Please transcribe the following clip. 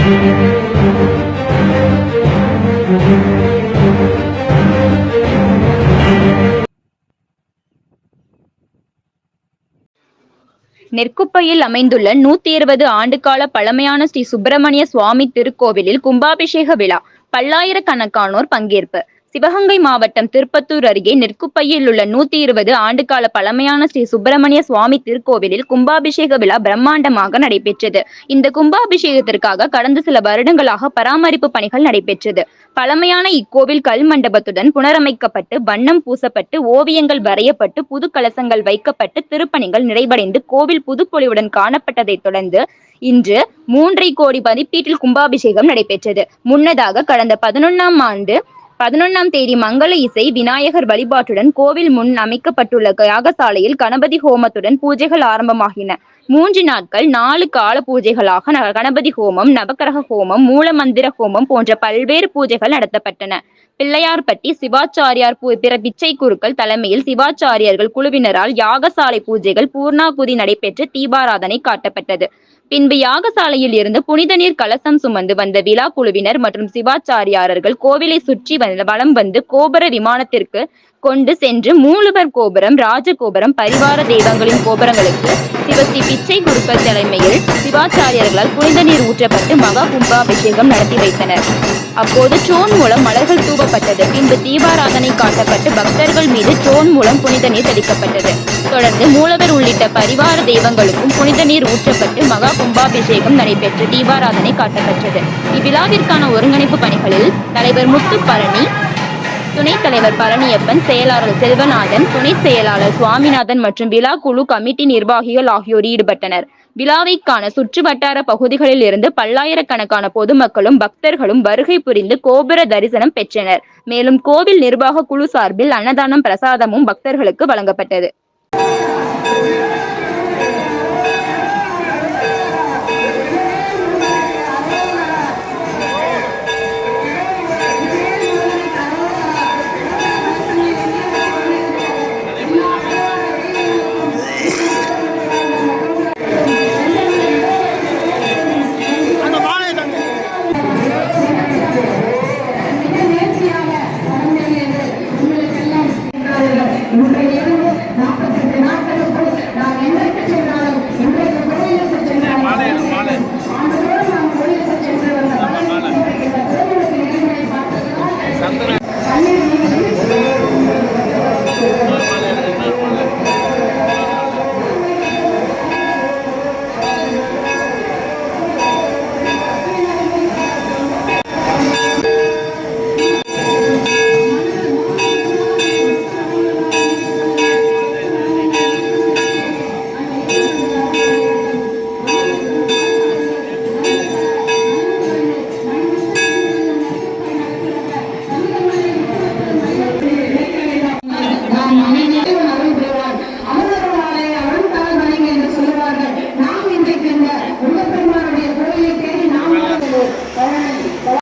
நெற்குப்பையில் அமைந்துள்ள 120 ஆண்டுகால பழமையான ஸ்ரீ சுப்பிரமணிய சுவாமி திருக்கோவிலில் கும்பாபிஷேக விழா. பல்லாயிரக்கணக்கானோர் பங்கேற்பு. சிவகங்கை மாவட்டம் திருப்பத்தூர் அருகே நெற்குப்பையில் உள்ள 120 ஆண்டுகால பழமையான ஸ்ரீ சுப்பிரமணிய சுவாமி திருக்கோவிலில் கும்பாபிஷேக விழா பிரம்மாண்டமாக நடைபெற்றது. இந்த கும்பாபிஷேகத்திற்காக கடந்த சில வருடங்களாக பராமரிப்பு பணிகள் நடைபெற்றது. பழமையான இக்கோவில் கல் மண்டபத்துடன் புனரமைக்கப்பட்டு, வண்ணம் பூசப்பட்டு, ஓவியங்கள் வரையப்பட்டு, புது கலசங்கள் வைக்கப்பட்டு, திருப்பணிகள் நிறைவடைந்து கோவில் புதுப்பொலிவுடன் காணப்பட்டதைத் தொடர்ந்து இன்று 3.5 கோடி மதிப்பீட்டில் கும்பாபிஷேகம் நடைபெற்றது. முன்னதாக கடந்த 11ஆம் தேதி மங்கள இசை, விநாயகர் வழிபாட்டுடன் கோவில் முன் அமைக்கப்பட்டுள்ள யாகசாலையில் கணபதி ஹோமத்துடன் பூஜைகள் ஆரம்பமாகின. 3 நாட்கள் 4 கால பூஜைகளாக கணபதி ஹோமம், நவக்கிரக ஹோமம், மூலமந்திர ஹோமம் போன்ற பல்வேறு பூஜைகள் நடத்தப்பட்டன. பிள்ளையார்பட்டி சிவாச்சாரியார் பிற பிச்சை குருக்கள் தலைமையில் சிவாச்சாரியார்கள் குழுவினரால் யாகசாலை பூஜைகள் பூர்ணாகுதி நடைபெற்று தீபாராதனை காட்டப்பட்டது. பின்பு யாகசாலையில் இருந்து புனித நீர் கலசம் சுமந்து வந்த விழா குழுவினர் மற்றும் சிவாச்சாரியார்கள் கோவிலை சுற்றி வலம் வந்து கோபுர விமானத்திற்கு கொண்டு சென்று மூலவர் கோபுரம், ராஜகோபுரம், பரிவார தெய்வங்களின் கோபுரங்களுக்கு சிவஸ்ரீ பிச்சை குருக்கள் தலைமையில் சிவாச்சாரியர்களால் புனித நீர் ஊற்றப்பட்டு மகா கும்பாபிஷேகம் நடத்தி வைத்தனர். அப்போது ட்ரோன் மூலம் மலர்கள் தூவப்பட்டது. பின்பு தீபாராதனை காட்டப்பட்டு பக்தர்கள் மீது ட்ரோன் மூலம் புனித நீர் தெளிக்கப்பட்டது. தொடர்ந்து மூலவர் உள்ளிட்ட பரிவார தெய்வங்களுக்கும் புனித நீர் ஊற்றப்பட்டு மகா கும்பாபிஷேகம் நடைபெற்று தீபாராதனை காட்டப்பட்டது. இவ்விழாவிற்கான ஒருங்கிணைப்பு பணிகளில் தலைவர் முத்து பழனி, துணைத் தலைவர் பழனியப்பன், செயலாளர் செல்வநாதன், துணை செயலாளர் சுவாமிநாதன் மற்றும் விழா குழு கமிட்டி நிர்வாகிகள் ஆகியோர் ஈடுபட்டனர். விழாவைக்கான சுற்று வட்டார பகுதிகளில் இருந்து பல்லாயிரக்கணக்கான பொதுமக்களும் பக்தர்களும் வருகை புரிந்து கோபுர தரிசனம் பெற்றனர். மேலும் கோவில் நிர்வாக குழு சார்பில் அன்னதானம், பிரசாதமும் பக்தர்களுக்கு வழங்கப்பட்டது.